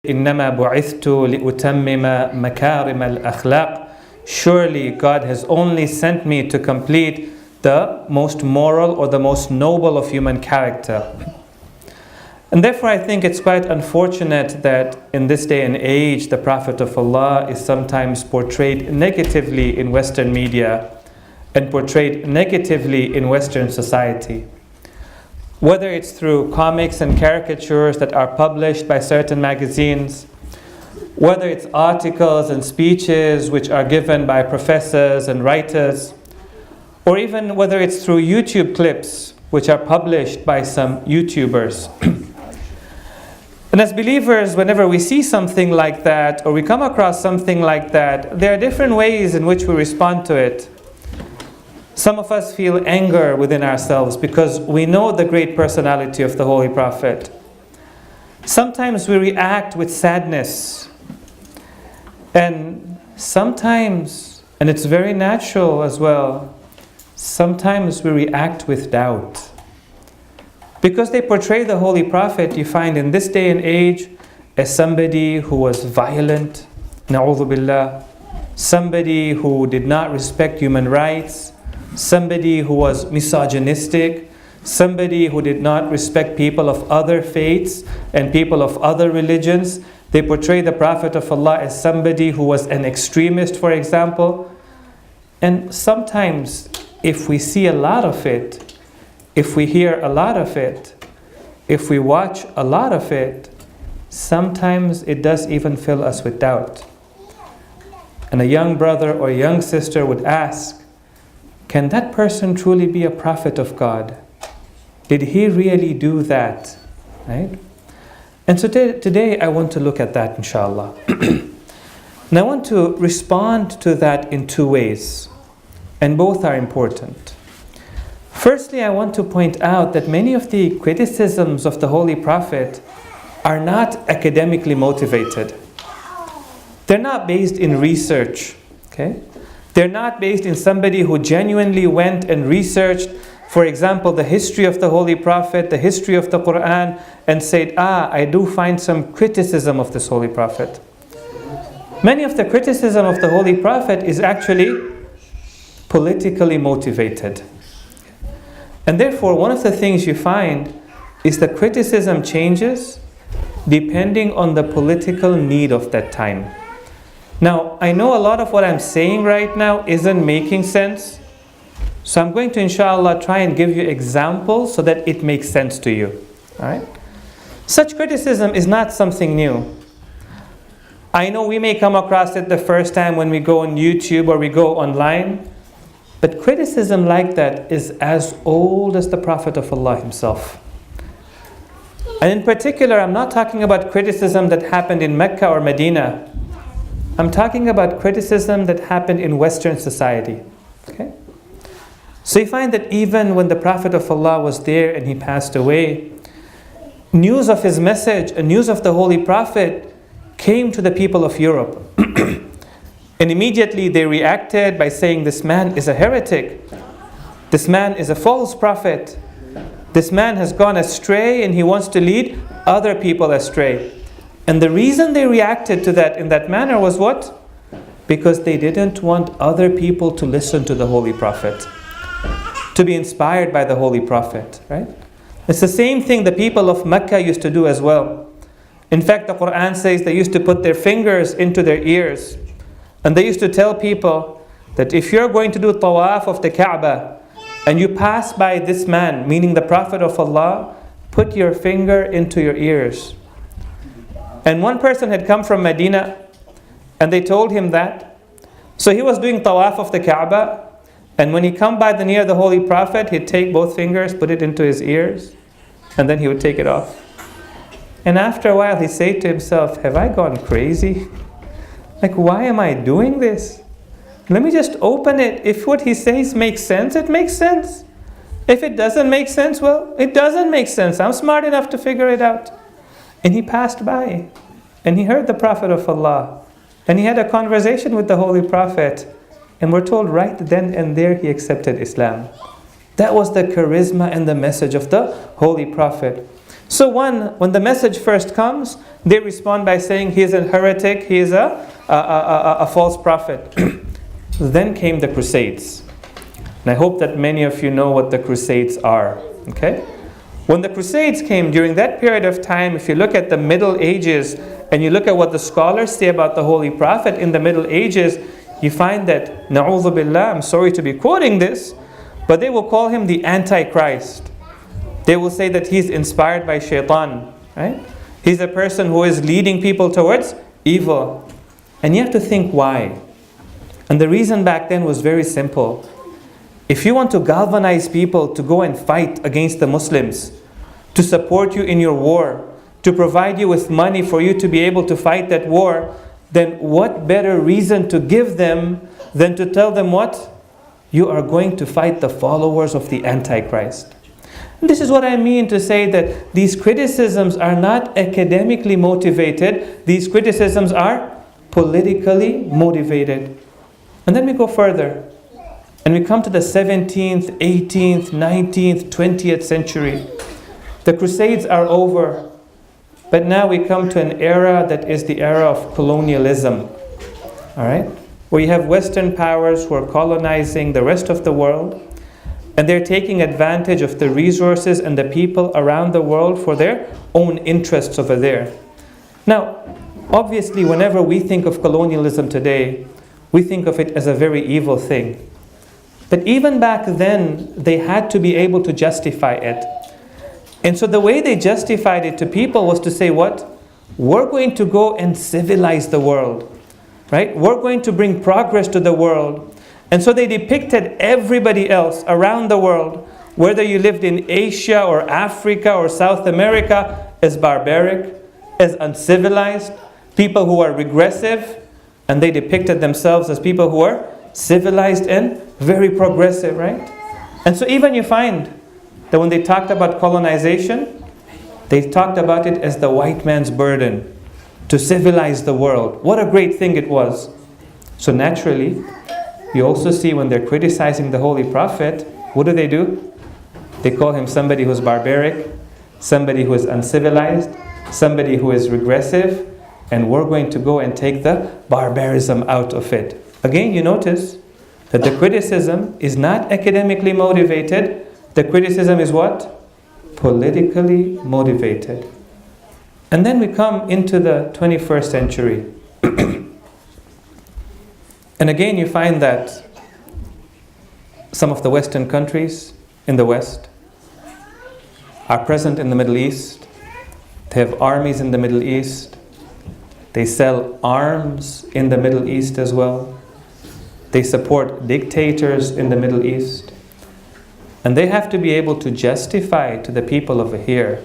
إِنَّمَا بُعِثْتُ لِأُتَمِّمَ مَكَارِمَ الْأَخْلَاقِ. Surely God has only sent me to complete the most moral or the most noble of human character. And therefore I think it's quite unfortunate that in this day and age the Prophet of Allah is sometimes portrayed negatively in Western media and portrayed negatively in Western society. Whether it's through comics and caricatures that are published by certain magazines, whether it's articles and speeches which are given by professors and writers, or even whether it's through YouTube clips which are published by some YouTubers. And as believers, whenever we see something like that, or we come across something like that, there are different ways in which we respond to it. Some of us feel anger within ourselves because we know the great personality of the Holy Prophet. Sometimes we react with sadness. And sometimes, and it's very natural as well, sometimes we react with doubt. Because they portray the Holy Prophet, you find in this day and age, as somebody who was violent, na'udhu billah, somebody who did not respect human rights, somebody who was misogynistic, somebody who did not respect people of other faiths and people of other religions. They portray the Prophet of Allah as somebody who was an extremist, for example. And sometimes, if we see a lot of it, if we hear a lot of it, if we watch a lot of it, sometimes it does even fill us with doubt. And a young brother or young sister would ask, can that person truly be a prophet of God? Did he really do that? Right? And so today I want to look at that, inshallah. And I want to respond to that in two ways. And both are important. Firstly, I want to point out that many of the criticisms of the Holy Prophet are not academically motivated. They're not based in research. Okay? They're not based in somebody who genuinely went and researched, for example, the history of the Holy Prophet, the history of the Quran, and said, I do find some criticism of this Holy Prophet. Many of the criticism of the Holy Prophet is actually politically motivated. And therefore, one of the things you find is the criticism changes depending on the political need of that time. Now, I know a lot of what I'm saying right now isn't making sense. So I'm going to, inshallah, try and give you examples so that it makes sense to you. Alright? Such criticism is not something new. I know we may come across it the first time when we go on YouTube or we go online. But criticism like that is as old as the Prophet of Allah himself. And in particular, I'm not talking about criticism that happened in Mecca or Medina. I'm talking about criticism that happened in Western society. Okay? So you find that even when the Prophet of Allah was there and he passed away, news of his message and news of the Holy Prophet came to the people of Europe. And immediately they reacted by saying, this man is a heretic. This man is a false prophet. This man has gone astray and he wants to lead other people astray. And the reason they reacted to that in that manner was what? Because they didn't want other people to listen to the Holy Prophet, to be inspired by the Holy Prophet, right? It's the same thing the people of Mecca used to do as well. In fact, the Quran says they used to put their fingers into their ears. And they used to tell people that if you're going to do tawaf of the Kaaba and you pass by this man, meaning the Prophet of Allah, put your finger into your ears. And one person had come from Medina and they told him that. So he was doing tawaf of the Kaaba, and when he come by near the Holy Prophet, he'd take both fingers, put it into his ears, and then he would take it off. And after a while he said to himself, have I gone crazy? Like, why am I doing this? Let me just open it. If what he says makes sense, it makes sense. If it doesn't make sense, well, it doesn't make sense. I'm smart enough to figure it out. And he passed by. And he heard the Prophet of Allah. And he had a conversation with the Holy Prophet. And we're told right then and there he accepted Islam. That was the charisma and the message of the Holy Prophet. So when the message first comes, they respond by saying he is a heretic, he is a false prophet. Then came the Crusades. And I hope that many of you know what the Crusades are. Okay? When the Crusades came, during that period of time, if you look at the Middle Ages, and you look at what the scholars say about the Holy Prophet in the Middle Ages, you find that, na'udhu billah, I'm sorry to be quoting this, but they will call him the Antichrist. They will say that he's inspired by shaitan, right? He's a person who is leading people towards evil. And you have to think why. And the reason back then was very simple. If you want to galvanize people to go and fight against the Muslims, to support you in your war, to provide you with money for you to be able to fight that war, then what better reason to give them than to tell them what? You are going to fight the followers of the Antichrist. And this is what I mean to say that these criticisms are not academically motivated. These criticisms are politically motivated. And then we go further. And we come to the 17th, 18th, 19th, 20th century. The Crusades are over. But now we come to an era that is the era of colonialism. All right? Where you have Western powers who are colonizing the rest of the world. And they're taking advantage of the resources and the people around the world for their own interests over there. Now, obviously, whenever we think of colonialism today, we think of it as a very evil thing. But even back then, they had to be able to justify it. And so the way they justified it to people was to say what? We're going to go and civilize the world. Right? We're going to bring progress to the world. And so they depicted everybody else around the world, whether you lived in Asia or Africa or South America, as barbaric, as uncivilized, people who are regressive, and they depicted themselves as people who are civilized and very progressive, right? And so even you find that when they talked about colonization, they talked about it as the white man's burden to civilize the world. What a great thing it was. So naturally, you also see when they're criticizing the Holy Prophet, what do? They call him somebody who's barbaric, somebody who is uncivilized, somebody who is regressive, and we're going to go and take the barbarism out of it. Again, you notice that the criticism is not academically motivated. The criticism is what? Politically motivated. And then we come into the 21st century. And again, you find that some of the Western countries in the West are present in the Middle East. They have armies in the Middle East. They sell arms in the Middle East as well. They support dictators in the Middle East. And they have to be able to justify to the people over here.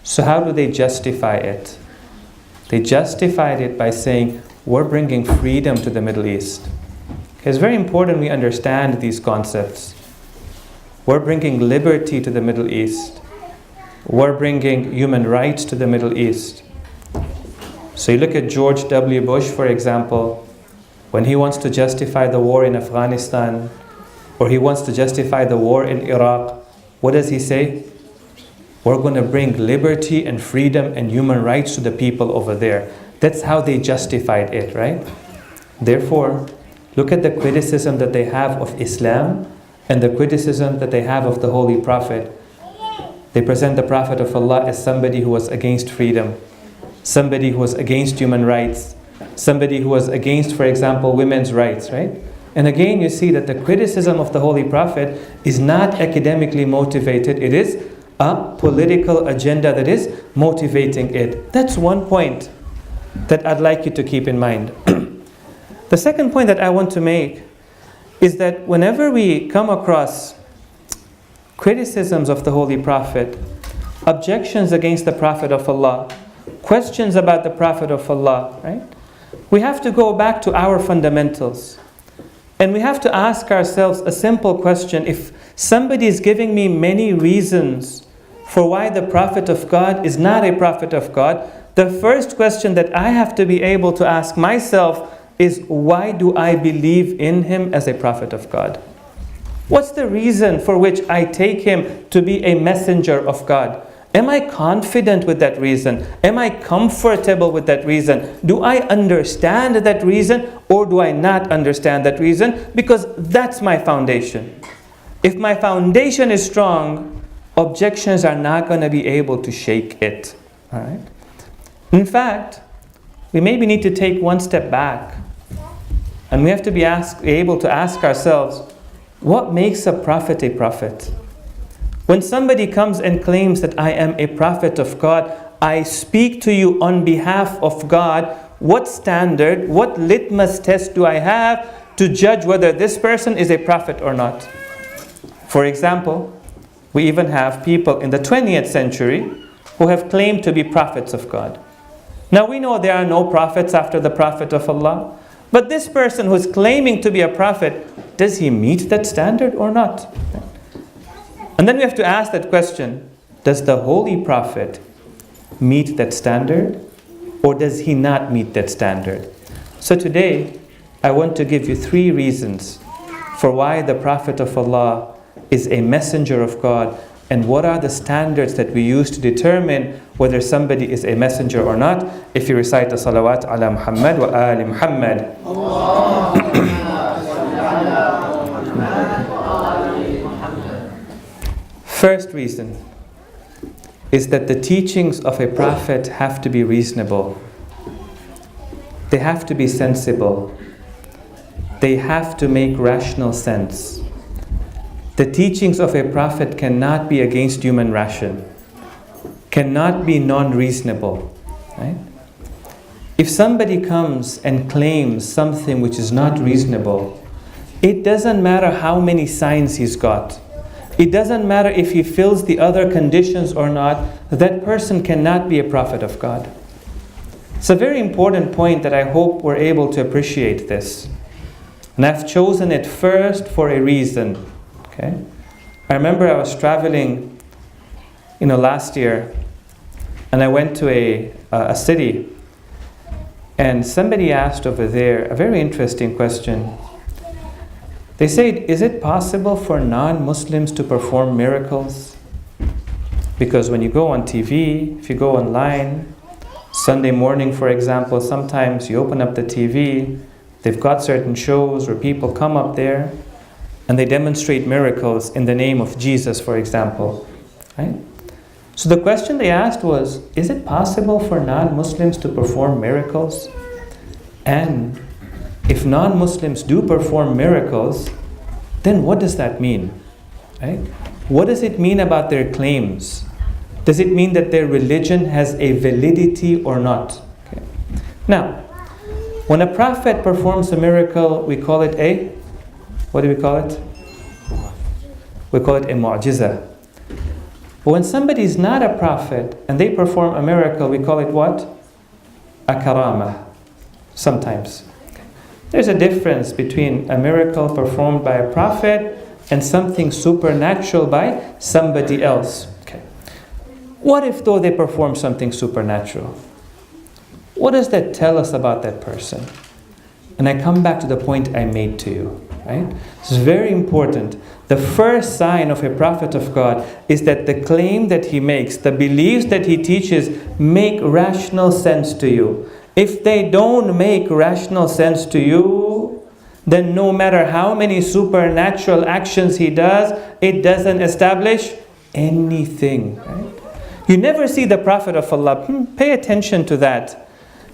So how do they justify it? They justified it by saying, we're bringing freedom to the Middle East. It's very important we understand these concepts. We're bringing liberty to the Middle East. We're bringing human rights to the Middle East. So you look at George W. Bush, for example, when he wants to justify the war in Afghanistan, or he wants to justify the war in Iraq, what does he say? We're going to bring liberty and freedom and human rights to the people over there. That's how they justified it, right? Therefore, look at the criticism that they have of Islam and the criticism that they have of the Holy Prophet. They present the Prophet of Allah as somebody who was against freedom, somebody who was against human rights, somebody who was against, for example, women's rights, right? And again, you see that the criticism of the Holy Prophet is not academically motivated. It is a political agenda that is motivating it. That's one point that I'd like you to keep in mind. The second point that I want to make is that whenever we come across criticisms of the Holy Prophet, objections against the Prophet of Allah, questions about the Prophet of Allah, right? We have to go back to our fundamentals. And we have to ask ourselves a simple question. If somebody is giving me many reasons for why the Prophet of God is not a Prophet of God, the first question that I have to be able to ask myself is, why do I believe in him as a Prophet of God? What's the reason for which I take him to be a messenger of God? Am I confident with that reason? Am I comfortable with that reason? Do I understand that reason, or do I not understand that reason? Because that's my foundation. If my foundation is strong, objections are not going to be able to shake it. All right? In fact, we maybe need to take one step back, and we have to be able to ask ourselves, what makes a prophet a prophet? When somebody comes and claims that I am a prophet of God, I speak to you on behalf of God, what standard, what litmus test do I have to judge whether this person is a prophet or not? For example, we even have people in the 20th century who have claimed to be prophets of God. Now we know there are no prophets after the Prophet of Allah, but this person who is claiming to be a prophet, does he meet that standard or not? And then we have to ask that question, does the Holy Prophet meet that standard, or does he not meet that standard? So today, I want to give you 3 reasons for why the Prophet of Allah is a messenger of God, and what are the standards that we use to determine whether somebody is a messenger or not. If you recite the salawat ala Muhammad wa ali Muhammad. First reason is that the teachings of a prophet have to be reasonable. They have to be sensible. They have to make rational sense. The teachings of a prophet cannot be against human ration, cannot be non-reasonable. Right? If somebody comes and claims something which is not reasonable, it doesn't matter how many signs he's got. It doesn't matter if he fills the other conditions or not, that person cannot be a prophet of God. It's a very important point that I hope we're able to appreciate this. And I've chosen it first for a reason. Okay? I remember I was traveling, last year, and I went to a city, and somebody asked over there a very interesting question. They said, is it possible for non-Muslims to perform miracles? Because when you go on TV, if you go online, Sunday morning, for example, sometimes you open up the TV, they've got certain shows where people come up there and they demonstrate miracles in the name of Jesus, for example. Right? So the question they asked was, is it possible for non-Muslims to perform miracles? And if non-Muslims do perform miracles, then what does that mean? Right? What does it mean about their claims? Does it mean that their religion has a validity or not? Okay. Now, when a prophet performs a miracle, we call it what do we call it? We call it a mu'jiza. But when somebody is not a prophet and they perform a miracle, we call it what? A karama. Sometimes. There's a difference between a miracle performed by a prophet and something supernatural by somebody else. Okay. What if though they perform something supernatural? What does that tell us about that person? And I come back to the point I made to you. Right? It's very important. The first sign of a prophet of God is that the claim that he makes, the beliefs that he teaches, make rational sense to you. If they don't make rational sense to you, then no matter how many supernatural actions he does, it doesn't establish anything. Right? You never see the Prophet of Allah. Pay attention to that.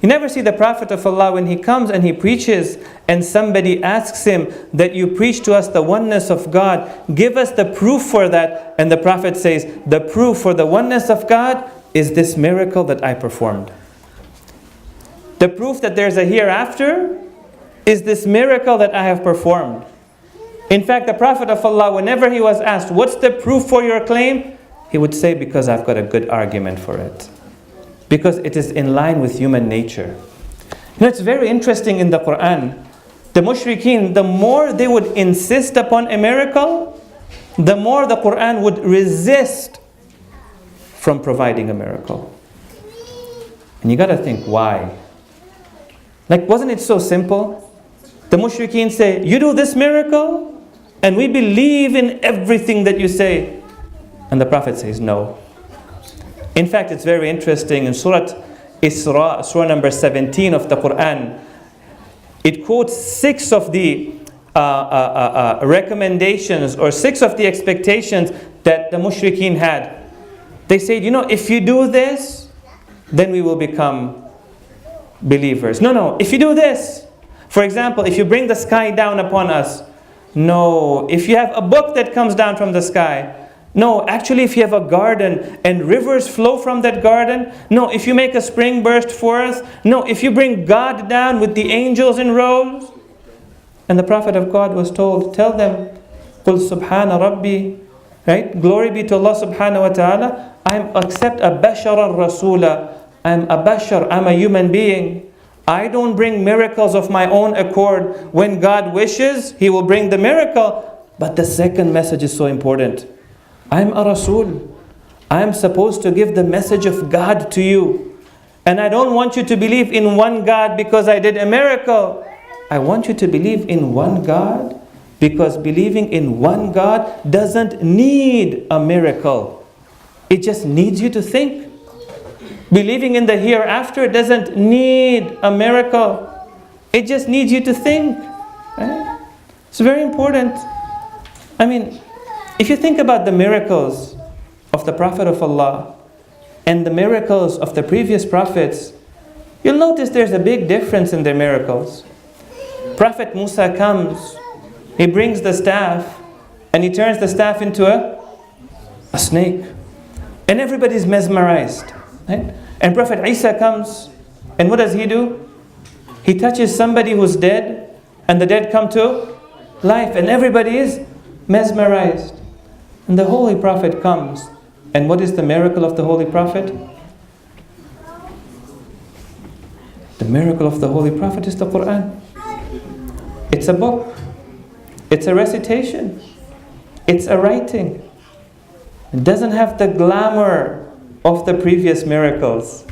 You never see the Prophet of Allah when he comes and he preaches and somebody asks him that you preach to us the oneness of God, give us the proof for that. And the Prophet says, the proof for the oneness of God is this miracle that I performed. The proof that there's a hereafter is this miracle that I have performed. In fact, the Prophet of Allah, whenever he was asked, what's the proof for your claim? He would say, because I've got a good argument for it. Because it is in line with human nature. It's very interesting in the Quran. The mushrikeen, the more they would insist upon a miracle, the more the Quran would resist from providing a miracle. And you got to think, why? Like, wasn't it so simple? The mushrikeen say, you do this miracle, and we believe in everything that you say. And the Prophet says, no. In fact, it's very interesting. In Surah Isra, Surah number 17 of the Quran, it quotes 6 of the recommendations or 6 of the expectations that the mushrikeen had. They said, if you do this, then we will become believers. No, if you do this, for example, if you bring the sky down upon us, no. If you have a book that comes down from the sky, no. Actually, if you have a garden and rivers flow from that garden, no. If you make a spring burst forth, no. If you bring God down with the angels in rows. And the Prophet of God was told, tell them, قُلْ سُبْحَانَ رَبِّي, right? Glory be to Allah subhanahu wa ta'ala. I'm accept a bashar al-rasula. I'm a bashar, I'm a human being. I don't bring miracles of my own accord. When God wishes, He will bring the miracle. But the second message is so important. I'm a Rasul. I'm supposed to give the message of God to you. And I don't want you to believe in one God because I did a miracle. I want you to believe in one God because believing in one God doesn't need a miracle. It just needs you to think. Believing in the hereafter doesn't need a miracle. It just needs you to think. Right? It's very important. I mean, if you think about the miracles of the Prophet of Allah and the miracles of the previous prophets, you'll notice there's a big difference in their miracles. Prophet Musa comes, he brings the staff, and he turns the staff into a snake. And everybody's mesmerized. Right? And Prophet Isa comes, and what does he do? He touches somebody who's dead, and the dead come to life, and everybody is mesmerized. And the Holy Prophet comes, and what is the miracle of the Holy Prophet? The miracle of the Holy Prophet is the Quran. It's a book. It's a recitation. It's a writing. It doesn't have the glamour of the previous miracles.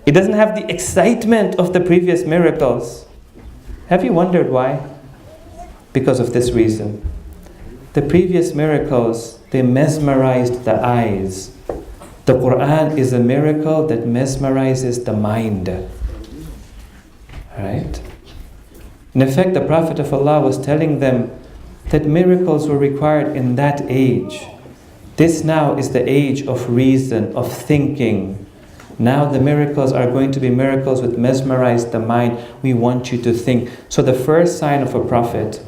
It doesn't have the excitement of the previous miracles. Have you wondered why? Because of this reason. The previous miracles, they mesmerized the eyes. The Quran is a miracle that mesmerizes the mind. Right? In effect, the Prophet of Allah was telling them that miracles were required in that age. This now is the age of reason, of thinking. Now the miracles are going to be miracles which mesmerize the mind. We want you to think. So the first sign of a prophet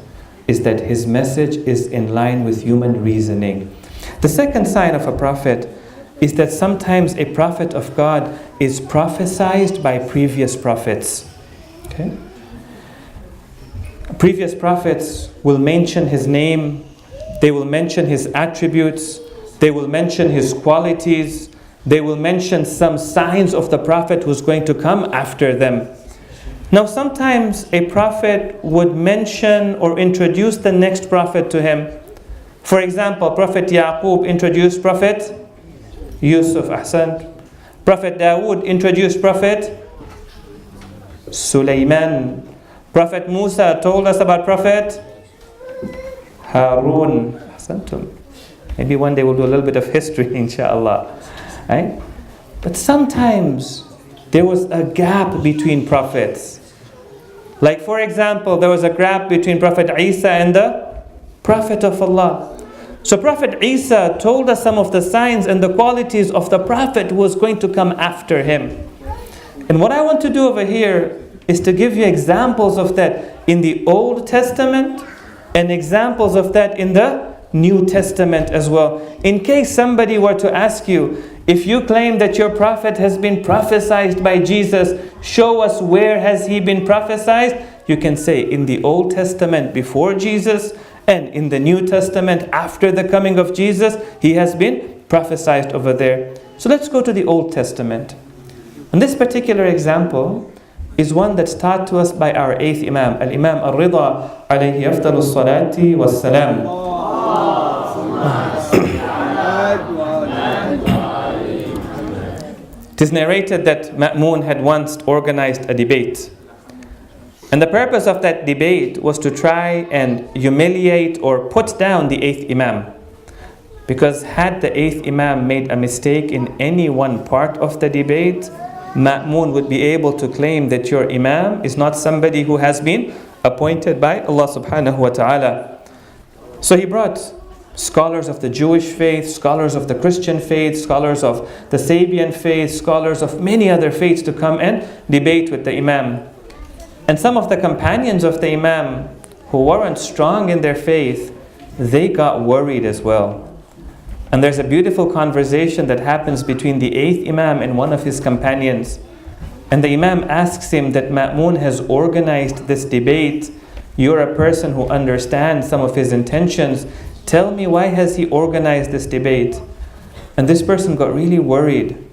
is that his message is in line with human reasoning. The second sign of a prophet is that sometimes a prophet of God is prophesied by previous prophets. Okay? Previous prophets will mention his name, they will mention his attributes, they will mention his qualities, they will mention some signs of the prophet who's going to come after them. Now sometimes a prophet would mention or introduce the next prophet to him. For example, Prophet Yaqub introduced Prophet Yusuf, Ahsan. Prophet Dawood introduced Prophet Sulaiman. Prophet Musa told us about Prophet Harun. Ahsantum. Maybe one day we'll do a little bit of history, inshallah. Right? But sometimes there was a gap between prophets. Like for example, there was a gap between Prophet Isa and the Prophet of Allah. So Prophet Isa told us some of the signs and the qualities of the Prophet who was going to come after him. And what I want to do over here is to give you examples of that in the Old Testament and examples of that in the New Testament as well. In case somebody were to ask you, if you claim that your prophet has been prophesied by Jesus, show us where has he been prophesied? You can say in the Old Testament before Jesus and in the New Testament after the coming of Jesus, he has been prophesied over there. So let's go to the Old Testament. And this particular example is one that's taught to us by our 8th Imam, Al-Imam Al-Rida, alayhi afdalus salati was salam. It is narrated that Ma'mun had once organized a debate. And the purpose of that debate was to try and humiliate or put down the 8th Imam. Because had the 8th Imam made a mistake in any one part of the debate, Ma'mun would be able to claim that your Imam is not somebody who has been appointed by Allah subhanahu wa ta'ala. So he brought scholars of the Jewish faith, scholars of the Christian faith, scholars of the Sabian faith, scholars of many other faiths to come and debate with the Imam. And some of the companions of the Imam who weren't strong in their faith, they got worried as well. And there's a beautiful conversation that happens between the 8th Imam and one of his companions. And the Imam asks him that Ma'mun has organized this debate. You're a person who understands some of his intentions. Tell me, why has he organized this debate? And this person got really worried.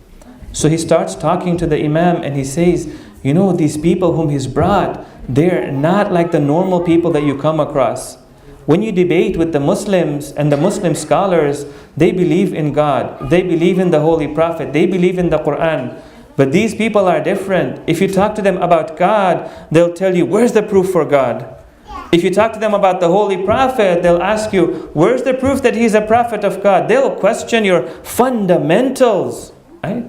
So he starts talking to the Imam and he says, you know, these people whom he's brought, they're not like the normal people that you come across. When you debate with the Muslims and the Muslim scholars, they believe in God, they believe in the Holy Prophet, they believe in the Quran. But these people are different. If you talk to them about God, they'll tell you, where's the proof for God? If you talk to them about the Holy Prophet, they'll ask you, where's the proof that he's a prophet of God? They'll question your fundamentals, right?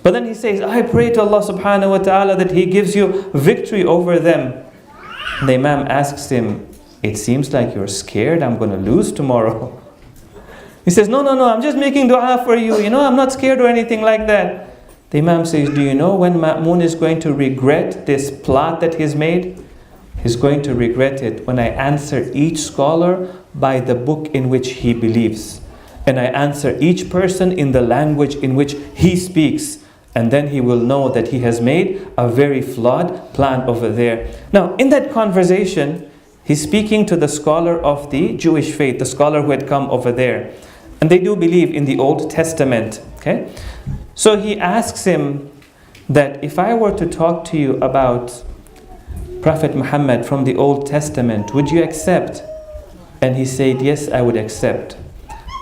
But then he says, I pray to Allah subhanahu wa ta'ala that He gives you victory over them. The Imam asks him, it seems like you're scared I'm going to lose tomorrow. He says, no, I'm just making dua for you. You know, I'm not scared or anything like that. The Imam says, do you know when Ma'mun is going to regret this plot that he's made? He's going to regret it when I answer each scholar by the book in which he believes. And I answer each person in the language in which he speaks. And then he will know that he has made a very flawed plan over there. Now, in that conversation, he's speaking to the scholar of the Jewish faith, the scholar who had come over there. And they do believe in the Old Testament. Okay? So he asks him that if I were to talk to you about Prophet Muhammad from the Old Testament, would you accept? And he said, yes, I would accept.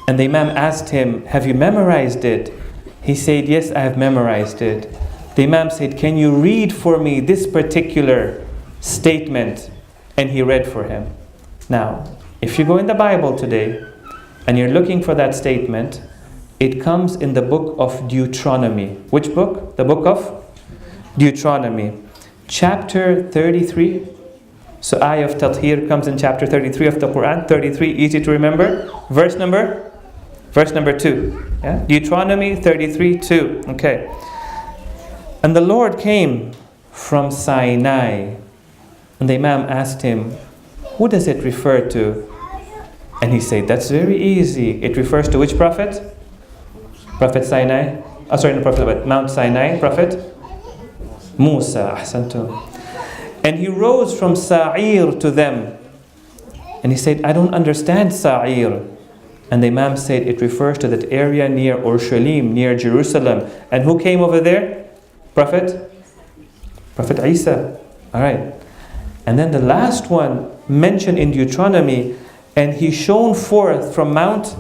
And the Imam asked him, have you memorized it? He said, yes, I have memorized it. The Imam said, can you read for me this particular statement? And he read for him. Now, if you go in the Bible today and you're looking for that statement, it comes in the book of Deuteronomy. Which book? The book of Deuteronomy. Chapter 33. So ayah of Tathir comes in chapter 33 of the Quran. 33, easy to remember. Verse number 2. Yeah? Deuteronomy 33, 2. Okay. And the Lord came from Sinai. And the Imam asked him, who does it refer to? And he said, that's very easy. It refers to which prophet? Prophet Sinai? Not Prophet, but Mount Sinai, Prophet? Musa, ahsantu. And he rose from Sa'ir to them. And he said, I don't understand Sa'ir. And the Imam said, it refers to that area near Urshalim, near Jerusalem. And who came over there? Prophet Isa. Alright. And then the last one mentioned in Deuteronomy, and he shone forth from Mount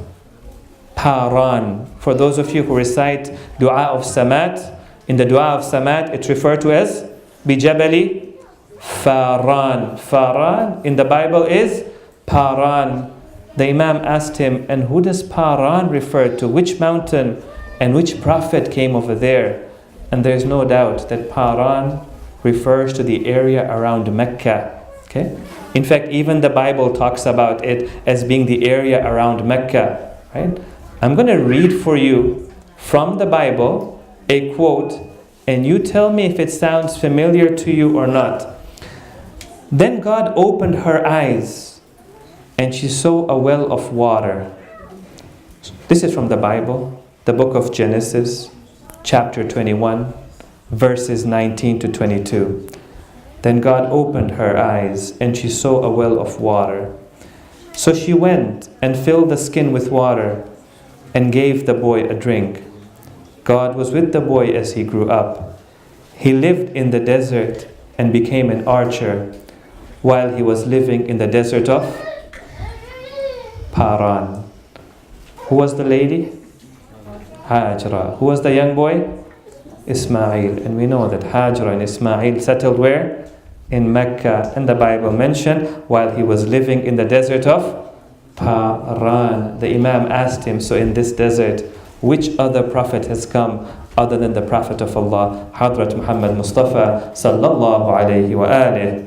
Paran. For those of you who recite Dua of Samat, in the Dua of Samat, it's referred to as Bijabali Faran. Faran in the Bible is Paran. The Imam asked him, and who does Paran refer to? Which mountain and which prophet came over there? And there's no doubt that Paran refers to the area around Mecca. Okay? In fact, even the Bible talks about it as being the area around Mecca. Right? I'm going to read for you from the Bible a quote, and you tell me if it sounds familiar to you or not. Then God opened her eyes, and she saw a well of water. This is from the Bible, the book of Genesis, chapter 21, verses 19 to 22. Then God opened her eyes, and she saw a well of water. So she went and filled the skin with water and gave the boy a drink. God was with the boy as he grew up. He lived in the desert and became an archer while he was living in the desert of Paran. Who was the lady? Hajra. Who was the young boy? Ismail. And we know that Hajra and Ismail settled where? In Mecca. And the Bible mentioned while he was living in the desert of Paran. The Imam asked him, so in this desert, which other prophet has come other than the Prophet of Allah, Hadrat Muhammad Mustafa sallallahu alayhi wa alihi.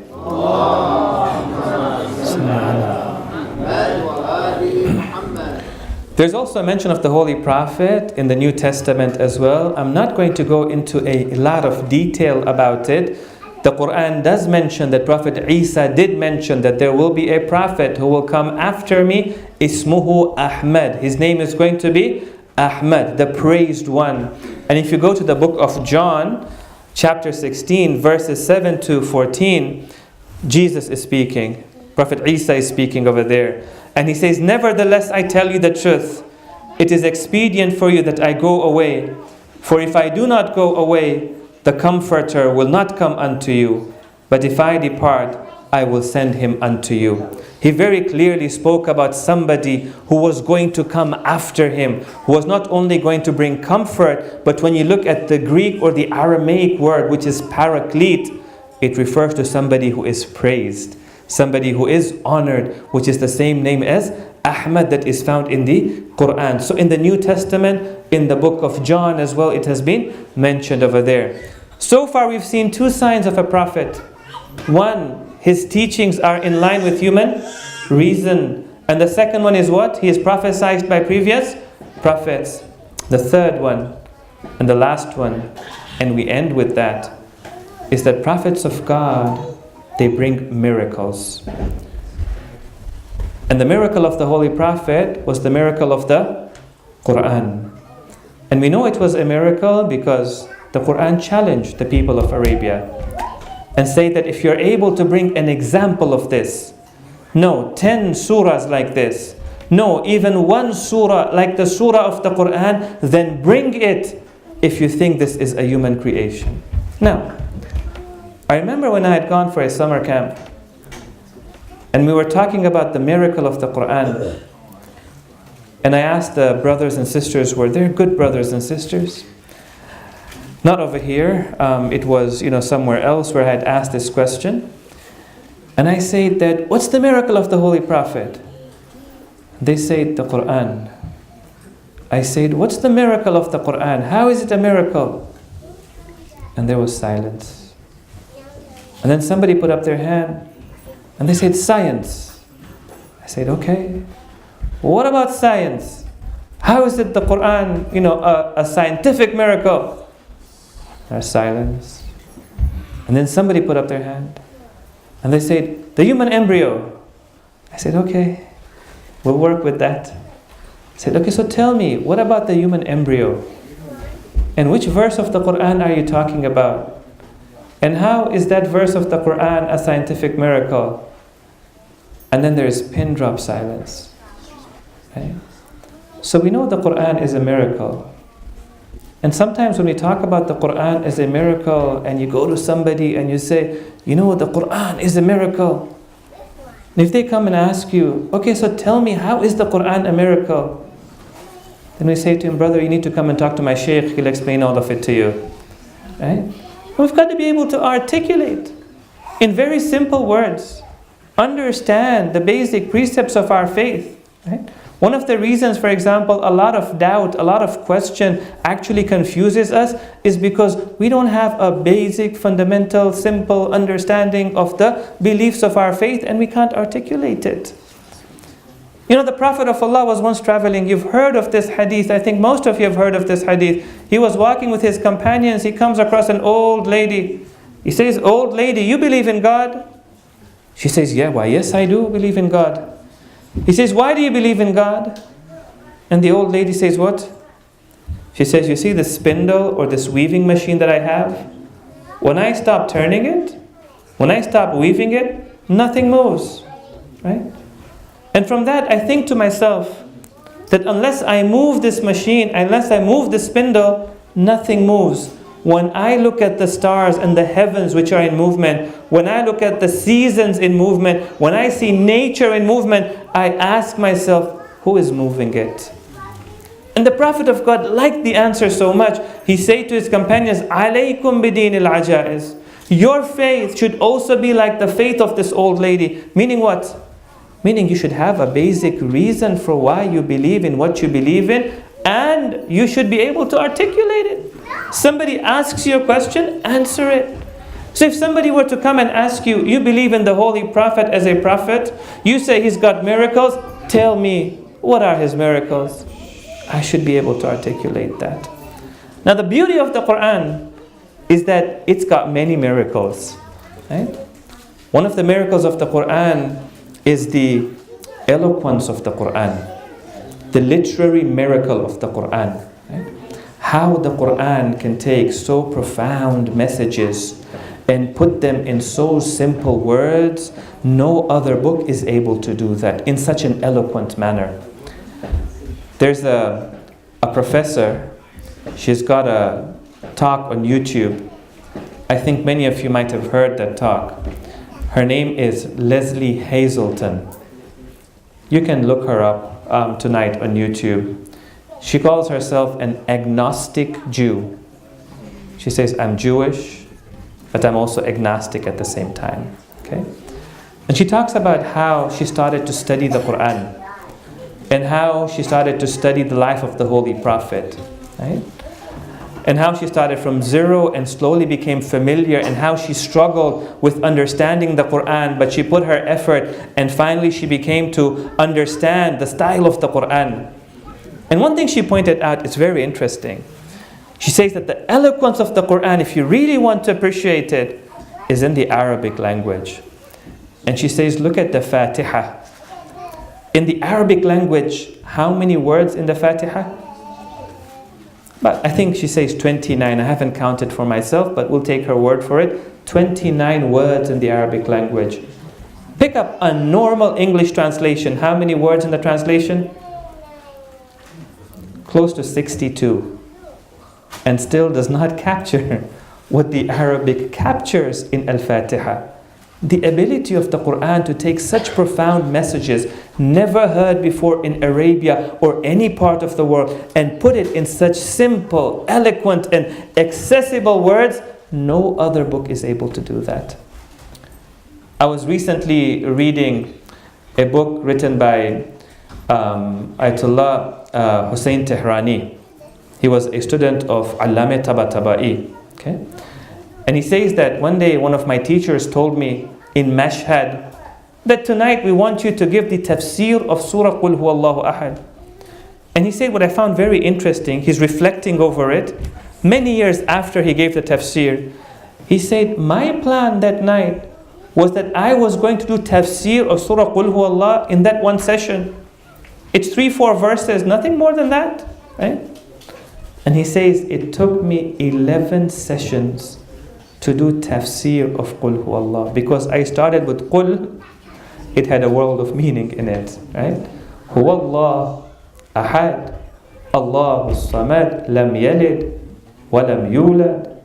There's also a mention of the Holy Prophet in the New Testament as well. I'm not going to go into a lot of detail about it. The Quran does mention that Prophet Isa did mention that there will be a prophet who will come after me, Ismuhu Ahmad. His name is going to be Ahmad, the praised one. And if you go to the book of John, chapter 16, verses 7 to 14, Jesus is speaking. Prophet Isa is speaking over there. And he says, nevertheless, I tell you the truth. It is expedient for you that I go away. For if I do not go away, the Comforter will not come unto you. But if I depart, I will send him unto you. He very clearly spoke about somebody who was going to come after him, who was not only going to bring comfort, but when you look at the Greek or the Aramaic word, which is paraclete, it refers to somebody who is praised, somebody who is honored, which is the same name as Ahmad that is found in the Quran. So in the New Testament, in the book of John as well, it has been mentioned over there. So far we've seen two signs of a prophet. One, his teachings are in line with human reason. And the second one is what? He is prophesied by previous prophets. The third one, and the last one, and we end with that, is that prophets of God, they bring miracles. And the miracle of the Holy Prophet was the miracle of the Quran. And we know it was a miracle because the Quran challenged the people of Arabia and say that if you're able to bring an example of this, no, 10 surahs like this, no, even one surah like the surah of the Quran, then bring it if you think this is a human creation. Now, I remember when I had gone for a summer camp and we were talking about the miracle of the Quran, and I asked the brothers and sisters, were there good brothers and sisters? Not over here. It was, somewhere else where I had asked this question. And I said that, what's the miracle of the Holy Prophet? They said, the Quran. I said, what's the miracle of the Quran? How is it a miracle? And there was silence. And then somebody put up their hand and they said, science. I said, okay. What about science? How is it the Quran, a scientific miracle? There's silence. And then somebody put up their hand and they said, the human embryo. I said, okay, we'll work with that. I said, okay, so tell me, what about the human embryo? And which verse of the Quran are you talking about? And how is that verse of the Quran a scientific miracle? And then there is pin drop silence. Right? So we know the Quran is a miracle. And sometimes when we talk about the Quran as a miracle and you go to somebody and you say, the Quran is a miracle. And if they come and ask you, okay, so tell me, how is the Quran a miracle? Then we say to him, brother, you need to come and talk to my Sheikh, he'll explain all of it to you. Right? We've got to be able to articulate in very simple words, understand the basic precepts of our faith. Right? One of the reasons, for example, a lot of doubt, a lot of question actually confuses us is because we don't have a basic, fundamental, simple understanding of the beliefs of our faith and we can't articulate it. The Prophet of Allah was once traveling. You've heard of this hadith. I think most of you have heard of this hadith. He was walking with his companions. He comes across an old lady. He says, old lady, you believe in God? She says, yeah, why, yes, I do believe in God. He says, why do you believe in God? And the old lady says, what? She says, you see this spindle or this weaving machine that I have? When I stop turning it, when I stop weaving it, nothing moves. Right? And from that, I think to myself that unless I move this machine, unless I move the spindle, nothing moves. When I look at the stars and the heavens which are in movement, when I look at the seasons in movement, when I see nature in movement, I ask myself, who is moving it? And the Prophet of God liked the answer so much. He said to his companions, "Alaykum bidin al-ajaiz." Your faith should also be like the faith of this old lady. Meaning what? Meaning you should have a basic reason for why you believe in what you believe in, and you should be able to articulate it. Somebody asks you a question, answer it. So if somebody were to come and ask you, you believe in the Holy Prophet as a prophet, you say he's got miracles, tell me, what are his miracles? I should be able to articulate that. Now the beauty of the Quran is that it's got many miracles. Right? One of the miracles of the Quran is the eloquence of the Quran, the literary miracle of the Quran. Right? How the Quran can take so profound messages and put them in so simple words. No other book is able to do that in such an eloquent manner. There's a professor, she's got a talk on YouTube. I think many of you might have heard that talk. Her name is Leslie Hazelton. You can look her up tonight on YouTube. She calls herself an agnostic Jew. She says, I'm Jewish, but I'm also agnostic at the same time. Okay? And she talks about how she started to study the Quran and how she started to study the life of the Holy Prophet. Right? And how she started from zero and slowly became familiar, and how she struggled with understanding the Quran, but she put her effort and finally she became to understand the style of the Quran. And one thing she pointed out is very interesting. She says that the eloquence of the Quran, if you really want to appreciate it, is in the Arabic language. And she says, look at the Fatiha. In the Arabic language, how many words in the Fatiha? But I think she says 29. I haven't counted for myself, but we'll take her word for it. 29 words in the Arabic language. Pick up a normal English translation. How many words in the translation? Close to 62. And still does not capture what the Arabic captures in Al-Fatiha. The ability of the Quran to take such profound messages never heard before in Arabia or any part of the world and put it in such simple, eloquent and accessible words, no other book is able to do that. I was recently reading a book written by Ayatollah Hussein Tehrani. He was a student of Allame Tabatabai. Okay? And he says that one day one of my teachers told me in Mashhad that tonight we want you to give the tafsir of Surah Qul Huwallahu Ahad. And he said what I found very interesting, he's reflecting over it, many years after he gave the tafsir. He said, my plan that night was that I was going to do tafsir of Surah Qul Huwallah in that one session. It's 3-4 verses, nothing more than that. Right? And he says, it took me 11 sessions to do tafsir of Qul Huwallah, because I started with Qul, it had a world of meaning in it, right? Huwallah Ahad, Allahu Samad, Lam Yalid, Wa Lam Yulad.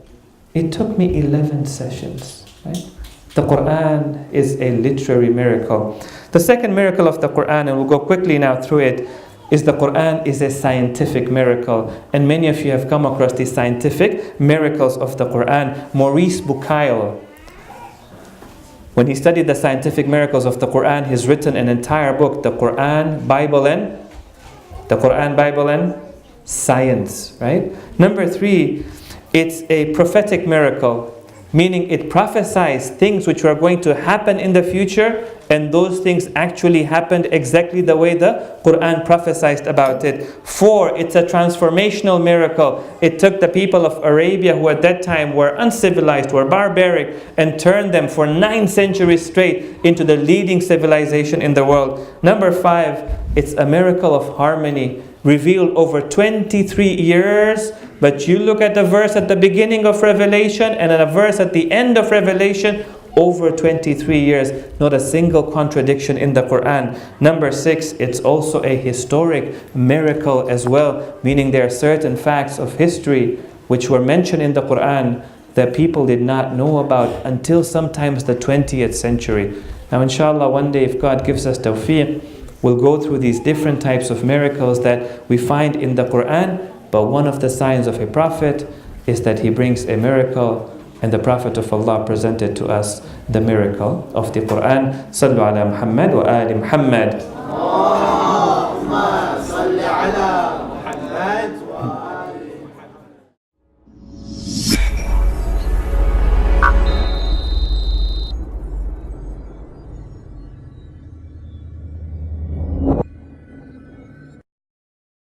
It took me 11 sessions, right? The Quran is a literary miracle. The second miracle of the Quran, and we'll go quickly now through it, is the Quran is a scientific miracle. And many of you have come across the scientific miracles of the Quran. Maurice Bucaille, when he studied the scientific miracles of the Quran, he's written an entire book, the Quran, Bible and Science, right? Number 3, it's a prophetic miracle, meaning it prophesies things which are going to happen in the future, and those things actually happened exactly the way the Quran prophesied about it. 4, it's a transformational miracle. It took the people of Arabia, who at that time were uncivilized, were barbaric, and turned them for 9 centuries straight into the leading civilization in the world. Number 5, it's a miracle of harmony, revealed over 23 years. But you look at the verse at the beginning of Revelation and at a verse at the end of Revelation, over 23 years, not a single contradiction in the Quran. Number 6, it's also a historic miracle as well, meaning there are certain facts of history which were mentioned in the Quran that people did not know about until sometimes the 20th century. Now inshallah, one day if God gives us tawfiq, we'll go through these different types of miracles that we find in the Quran. But one of the signs of a prophet is that he brings a miracle And the Prophet of Allah presented to us the miracle of the Quran. Sallu ala Muhammad wa ali Muhammad.